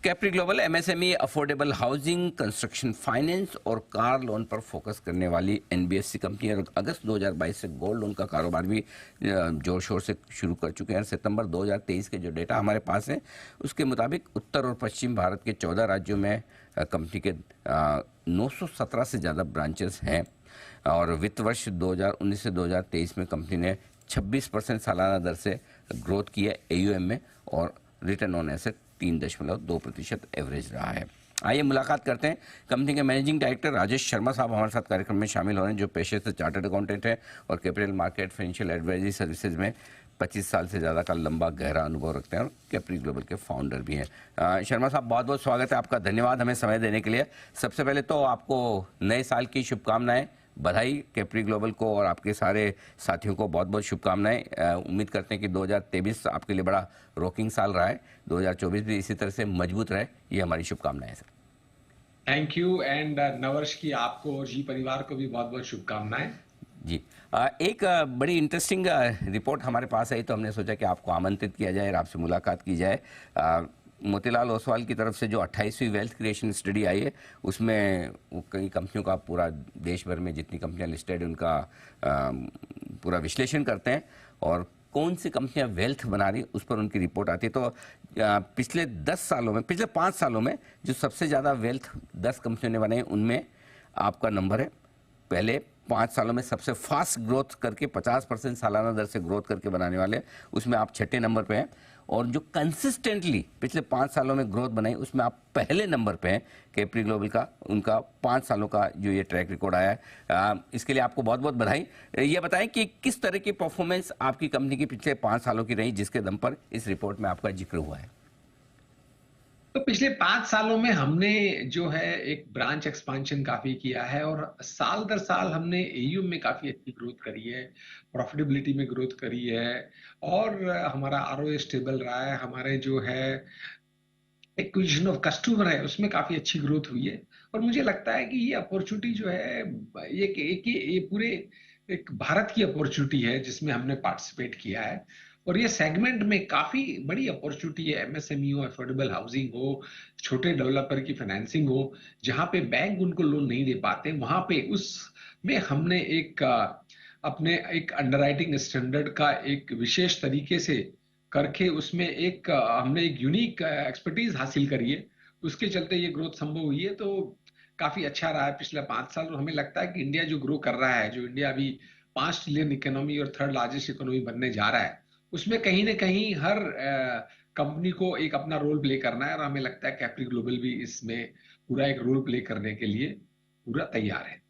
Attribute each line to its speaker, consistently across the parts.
Speaker 1: Capri global MSME, affordable housing, construction finance और car loan पर focus करने वाली एनबीएफसी कंपनी है। और अगस्त 2022 से गोल्ड लोन का कारोबार भी जोर शोर से शुरू कर चुके हैं। सितंबर 2023 के जो डेटा हमारे पास है उसके मुताबिक उत्तर और पश्चिम भारत के 14 राज्यों में कंपनी के 917 से ज़्यादा ब्रांचेस हैं। और वित्त वर्ष 2019 से 2023 में कंपनी ने 26% सालाना दर से ग्रोथ की है एयूएम में, और रिटर्न ऑन एसेट 3.2% एवरेज रहा है। आइए मुलाकात करते हैं कंपनी के मैनेजिंग डायरेक्टर राजेश शर्मा साहब हमारे साथ कार्यक्रम में शामिल हो रहे हैं, जो पेशे से चार्टर्ड अकाउंटेंट है और capital market financial advisory services में 25 साल से ज़्यादा का लंबा गहरा अनुभव रखते हैं और कैप्री ग्लोबल के फाउंडर भी हैं। शर्मा साहब, बहुत बहुत स्वागत है आपका, धन्यवाद हमें समय देने के लिए। सबसे पहले तो आपको नए साल की शुभकामनाएं, बधाई कैप्री ग्लोबल को और आपके सारे साथियों को बहुत बहुत शुभकामनाएं। उम्मीद करते हैं कि 2023 आपके लिए बड़ा रॉकिंग साल रहा है, 2024 भी इसी तरह से मजबूत रहे, ये हमारी शुभकामनाएं हैं सर।
Speaker 2: थैंक यू एंड नववर्ष की आपको और जी परिवार को भी बहुत बहुत शुभकामनाएं।
Speaker 1: जी, एक बड़ी इंटरेस्टिंग रिपोर्ट हमारे पास आई, तो हमने सोचा कि आपको आमंत्रित किया जाए और आपसे मुलाकात की जाए। मोतीलाल ओसवाल की तरफ से जो 28वीं वेल्थ क्रिएशन स्टडी आई है, उसमें कई कंपनियों का, पूरा देश भर में जितनी कंपनियां लिस्टेड है उनका पूरा विश्लेषण करते हैं और कौन सी कंपनियां वेल्थ बना रही उस पर उनकी रिपोर्ट आती है। तो पिछले 5 सालों में जो सबसे ज़्यादा वेल्थ 10 कंपनियों ने बनाई, उनमें आपका नंबर है। पहले 5 सालों में सबसे फास्ट ग्रोथ करके 50% सालाना दर से ग्रोथ करके बनाने वाले, उसमें आप 6ठे नंबर पे हैं। और जो कंसिस्टेंटली पिछले 5 सालों में ग्रोथ बनाई, उसमें आप पहले नंबर पे हैं। कैप्री ग्लोबल का उनका 5 सालों का जो ये ट्रैक रिकॉर्ड आया है, इसके लिए आपको बहुत बहुत बधाई। ये बताएं कि किस तरह की परफॉर्मेंस आपकी कंपनी की पिछले 5 सालों की रही, जिसके दम पर इस रिपोर्ट में आपका जिक्र हुआ है।
Speaker 2: तो पिछले 5 सालों में हमने जो है एक ब्रांच एक्सपांशन काफी किया है और साल दर साल हमने एयूएम में काफी अच्छी ग्रोथ करी है, प्रॉफिटेबिलिटी में ग्रोथ करी है और हमारा आरओए स्टेबल रहा है। हमारे जो है एक्विजिशन ऑफ कस्टमर है उसमें काफी अच्छी ग्रोथ हुई है। और मुझे लगता है कि ये अपॉर्चुनिटी जो है ये पूरे एक भारत की अपॉर्चुनिटी है जिसमें हमने पार्टिसिपेट किया है। और ये सेगमेंट में काफी बड़ी अपॉर्चुनिटी है, एमएसएमई हो, अफोर्डेबल हाउसिंग हो, छोटे डेवलपर की फाइनेंसिंग हो, जहां पे बैंक उनको लोन नहीं दे पाते, वहां पे उसमें हमने अपने एक अंडरराइटिंग स्टैंडर्ड का एक विशेष तरीके से करके उसमें हमने एक यूनिक एक्सपर्टीज हासिल करी है। उसके चलते ये ग्रोथ संभव हुई है। तो काफी अच्छा रहा है पिछले 5 साल। और हमें लगता है कि इंडिया जो ग्रो कर रहा है, जो इंडिया अभी 5 ट्रिलियन इकोनॉमी और थर्ड लार्जेस्ट इकोनॉमी बनने जा रहा है, उसमें कहीं ना कहीं हर कंपनी को एक अपना रोल प्ले करना है। और हमें लगता है कैप्री ग्लोबल भी इसमें पूरा एक रोल प्ले करने के लिए पूरा तैयार है।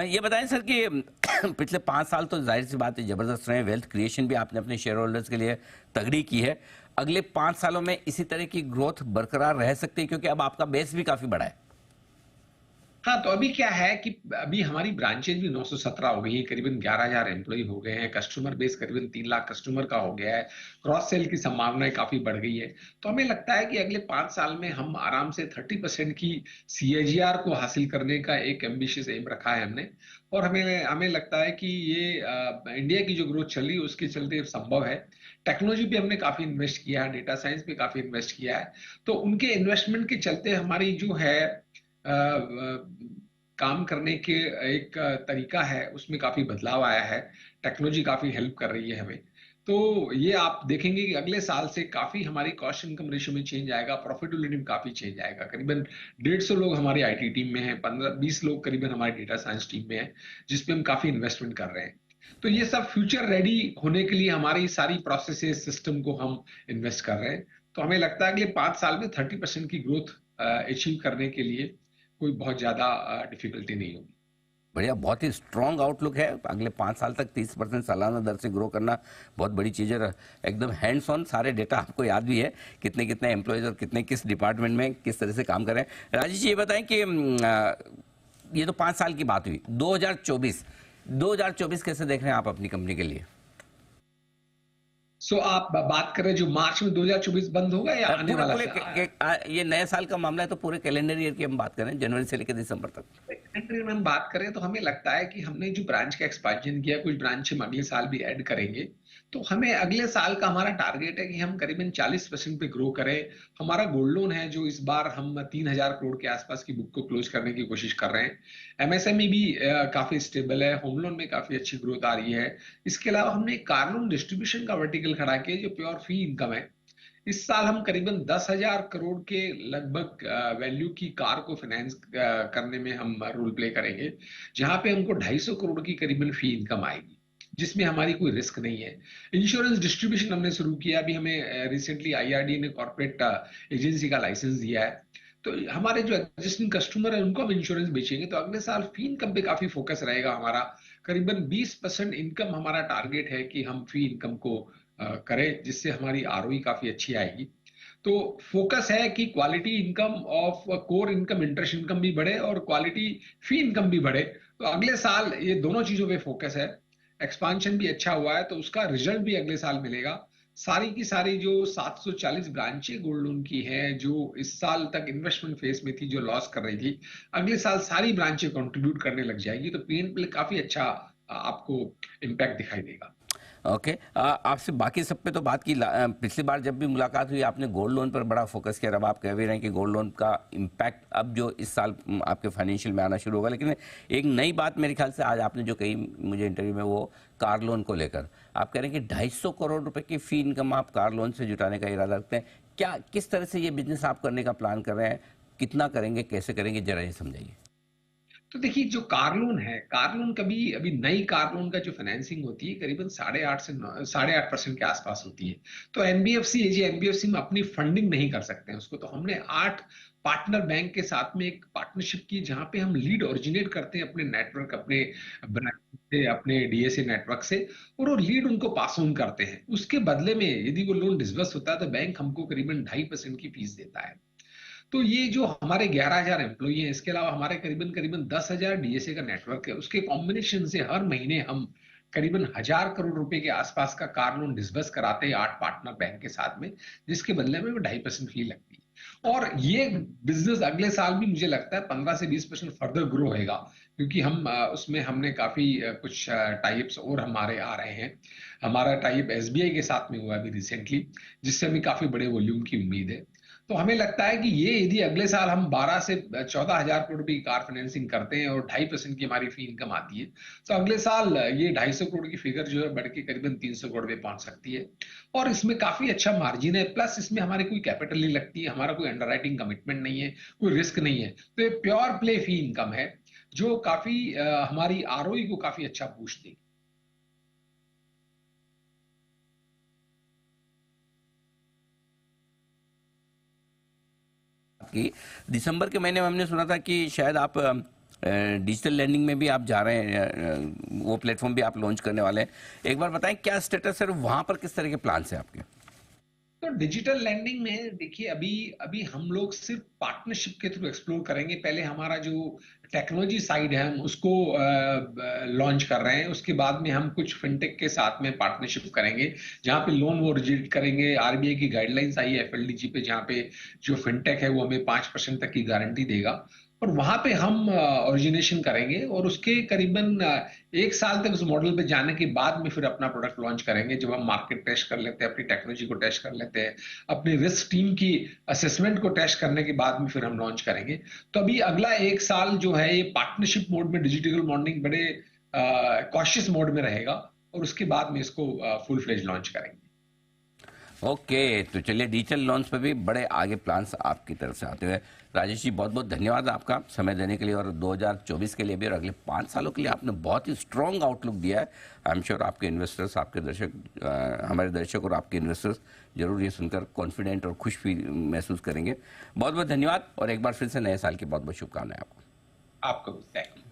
Speaker 1: ये बताएं सर कि पिछले 5 साल तो जाहिर सी बात है जबरदस्त रहे, वेल्थ क्रिएशन भी आपने अपने शेयर होल्डर्स के लिए तगड़ी की है। अगले 5 सालों में इसी तरह की ग्रोथ बरकरार रह सकती है, क्योंकि अब आपका बेस भी काफी बड़ा है।
Speaker 2: हाँ, तो अभी क्या है कि अभी हमारी ब्रांचेज भी 917 हो गई है, करीबन 11,000 एम्प्लॉय हो गए हैं, कस्टमर बेस करीबन 3 लाख कस्टमर का हो गया है, क्रॉस सेल की संभावनाएं काफी बढ़ गई है। तो हमें लगता है कि अगले 5 साल में हम आराम से 30% की CAGR को हासिल करने का एक एम्बिशियस एम रखा है हमने। और हमें लगता है कि ये इंडिया की जो ग्रोथ चल रही है उसके चलते संभव है। टेक्नोलॉजी पे हमने काफी इन्वेस्ट किया है, डेटा साइंस पे काफी इन्वेस्ट किया है। तो उनके इन्वेस्टमेंट के चलते हमारी जो है काम करने के एक तरीका है उसमें काफी बदलाव आया है। टेक्नोलॉजी काफी हेल्प कर रही है हमें। तो ये आप देखेंगे कि अगले साल से काफी हमारी कॉस्ट इनकम रेशियो में चेंज आएगा, प्रॉफिटेबिलिटी में काफी चेंज आएगा। करीबन 150 लोग हमारी आईटी टीम में हैं, 15-20 लोग करीबन हमारी डेटा साइंस टीम में हैं, जिसपे हम काफी इन्वेस्टमेंट कर रहे हैं। तो ये सब फ्यूचर रेडी होने के लिए हमारी सारी प्रोसेसेस सिस्टम को हम इन्वेस्ट कर रहे हैं। तो हमें लगता है अगले 5 साल में 30% की ग्रोथ अचीव करने के लिए कोई बहुत ज्यादा डिफिकल्टी नहीं होगी।
Speaker 1: बढ़िया, बहुत ही स्ट्रॉन्ग आउटलुक है। अगले 5 साल तक 30% सालाना दर से ग्रो करना बहुत बड़ी चीज़ है। एकदम हैंड्स ऑन सारे डेटा आपको याद भी है, कितने कितने एम्प्लॉयज़ और कितने किस डिपार्टमेंट में किस तरह से काम कर रहे हैं। राजेश जी, ये बताएं कि ये तो 5 साल की बात हुई, 2024 कैसे देख रहे हैं आप अपनी कंपनी के लिए?
Speaker 2: सो आप बात कर रहे हैं जो मार्च में 2024 बंद होगा या आने
Speaker 1: पूरे
Speaker 2: वाला
Speaker 1: पूरे ये नए साल का मामला है तो पूरे कैलेंडर ईयर की हम बात करें, जनवरी से लेकर दिसंबर तक।
Speaker 2: कैलेंडर में हम बात करें तो हमें लगता है कि हमने जो ब्रांच का एक्सपेंशन किया, कुछ ब्रांच हम अगले साल भी ऐड करेंगे। तो हमें अगले साल का हमारा टारगेट है कि हम करीबन 40% पे ग्रो करें। हमारा गोल्ड लोन है जो इस बार हम 3,000 करोड़ के आसपास की बुक को क्लोज करने की कोशिश कर रहे हैं। एमएसएमई भी काफी स्टेबल है, होम लोन में काफी अच्छी ग्रोथ आ रही है। इसके अलावा हमने एक कार लोन डिस्ट्रीब्यूशन का वर्टिकल खड़ा किया जो प्योर फी इनकम है। इस साल हम करीबन 10,000 करोड़ के लगभग वैल्यू की कार को फाइनेंस करने में हम रोल प्ले करेंगे, जहां पे हमको 250 करोड़ की करीबन फी इनकम आएगी, जिसमें हमारी कोई रिस्क नहीं है। इंश्योरेंस डिस्ट्रीब्यूशन हमने शुरू किया, अभी हमें रिसेंटली आईआरडी ने कॉर्पोरेट एजेंसी का लाइसेंस दिया है। तो हमारे जो एग्जिस्टिंग कस्टमर है उनको हम इंश्योरेंस बेचेंगे। तो अगले साल फी इनकम पे काफी फोकस रहेगा हमारा। करीबन 20% इनकम हमारा टारगेट है कि हम फी इनकम को करें, जिससे हमारी आरओई काफी अच्छी आएगी। तो फोकस है कि quality income of core income, interest income भी बढ़े और क्वालिटी फी इनकम भी बढ़े। तो अगले साल ये दोनों चीजों पे फोकस है। एक्सपांशन भी अच्छा हुआ है तो उसका रिजल्ट भी अगले साल मिलेगा। सारी की सारी जो 740 ब्रांचें गोल्ड लोन की हैं, जो इस साल तक इन्वेस्टमेंट फेज में थी, जो लॉस कर रही थी, अगले साल सारी ब्रांचें कंट्रीब्यूट करने लग जाएगी। तो पीएनपी काफी अच्छा आपको इम्पैक्ट दिखाई देगा।
Speaker 1: ओके, आपसे बाकी सब पे तो बात की। पिछली बार जब भी मुलाकात हुई आपने गोल्ड लोन पर बड़ा फोकस किया। अब आप कह भी रहे हैं कि गोल्ड लोन का इम्पैक्ट अब जो इस साल आपके फाइनेंशियल में आना शुरू होगा। लेकिन एक नई बात मेरे ख्याल से आज आपने जो कही मुझे इंटरव्यू में, वो कार लोन को लेकर आप कह रहे हैं कि 250 करोड़ रुपए की फी इनकम आप कार लोन से जुटाने का इरादा रखते हैं। क्या, किस तरह से ये बिजनेस आप करने का प्लान कर रहे हैं, कितना करेंगे, कैसे करेंगे, जरा ये समझाइए।
Speaker 2: तो देखिए, जो कार लोन है, कार लोन कभी अभी नई कार लोन का जो फाइनेंसिंग होती है करीबन 8.5 से 8.5% के आसपास होती है। तो एनबीएफसी एनबीएफसी में अपनी फंडिंग नहीं कर सकते हैं उसको। तो हमने 8 पार्टनर बैंक के साथ में एक पार्टनरशिप की, जहां पे हम लीड ओरिजिनेट करते हैं अपने नेटवर्क, अपने ब्रांच से, अपने डीएसए नेटवर्क से, और वो लीड उनको पास ऑन करते हैं। उसके बदले में यदि वो लोन डिसबर्स होता है तो बैंक हमको करीबन 2.5% की फीस देता है। तो ये जो हमारे 11,000 एम्प्लॉई हैं, इसके अलावा हमारे करीबन करीबन 10,000 डीएसए का नेटवर्क है, उसके कॉम्बिनेशन से हर महीने हम करीबन 1,000 करोड़ रुपए के आसपास का कार लोन डिसबर्स कराते हैं 8 पार्टनर बैंक के साथ में, जिसके बदले में 2.5% फी लगती है। और ये बिजनेस अगले साल भी मुझे लगता है 15 से 20% फर्दर ग्रो होगा, क्योंकि हम उसमें हमने काफी कुछ टाइप्स और हमारे आ रहे हैं। हमारा टाइप एसबीआई के साथ में हुआ अभी रिसेंटली, जिससे हमें काफी बड़े वॉल्यूम की उम्मीद है। तो हमें लगता है कि ये यदि अगले साल हम 12 से 14,000 करोड़ रुपए की कार फाइनेंसिंग करते हैं और 2.5% की हमारी फी इनकम आती है, तो अगले साल ये 250 करोड़ की फिगर जो है बढ़ के करीबन 300 करोड़ पे पहुंच सकती है। और इसमें काफी अच्छा मार्जिन है, प्लस इसमें हमारी कोई कैपिटल नहीं लगती है, हमारा कोई अंडरराइटिंग कमिटमेंट नहीं है, कोई रिस्क नहीं है। तो ये प्योर प्ले फी इनकम है जो काफी हमारी आरओई को काफी अच्छा बूस्ट देगी।
Speaker 1: कि दिसंबर के महीने में हमने सुना था कि शायद आप डिजिटल लैंडिंग में भी आप जा रहे हैं, वो प्लेटफॉर्म भी आप लॉन्च करने वाले हैं। एक बार बताएं क्या स्टेटस है, वहां पर किस तरह के प्लान्स हैं आपके?
Speaker 2: तो डिजिटल लैंडिंग में देखिए, अभी अभी हम लोग सिर्फ पार्टनरशिप के थ्रू एक्सप्लोर करेंगे। पहले हमारा जो टेक्नोलॉजी साइड है हम उसको लॉन्च कर रहे हैं। उसके बाद में हम कुछ फिनटेक के साथ में पार्टनरशिप करेंगे, जहां पे लोन वो ओरिजिनेट करेंगे। आरबीआई की गाइडलाइंस आई है एफएलडीजी पे, जहां पे जो फिनटेक है वो हमें 5% तक की गारंटी देगा, और वहां पे हम ओरिजिनेशन करेंगे। और उसके करीबन 1 साल तक उस मॉडल पे जाने के बाद में फिर अपना प्रोडक्ट लॉन्च करेंगे, जब हम मार्केट टेस्ट कर लेते हैं, अपनी टेक्नोलॉजी को टेस्ट कर लेते हैं, अपनी रिस्क टीम की असेसमेंट को टेस्ट करने के बाद में फिर हम लॉन्च करेंगे। तो अभी अगला 1 साल जो है ये पार्टनरशिप मोड में, डिजिटल मॉर्निंग बड़े कॉशियस मोड में रहेगा, और उसके बाद में इसको फुल फ्लेज लॉन्च करेंगे।
Speaker 1: ओके, तो चलिए डिजिटल लॉन्च पे भी बड़े आगे प्लान्स आपकी तरफ से आते हुए। राजेश जी, बहुत बहुत धन्यवाद आपका समय देने के लिए, और 2024 के लिए भी और अगले 5 सालों के लिए आपने बहुत ही स्ट्रॉन्ग आउटलुक दिया है। आई एम श्योर आपके इन्वेस्टर्स, आपके दर्शक, हमारे दर्शक और आपके इन्वेस्टर्स जरूर ये सुनकर कॉन्फिडेंट और खुश भी महसूस करेंगे। बहुत बहुत धन्यवाद, और एक बार फिर से नए साल की बहुत बहुत शुभकामनाएं आपको।
Speaker 2: आपको भी थैंक यू।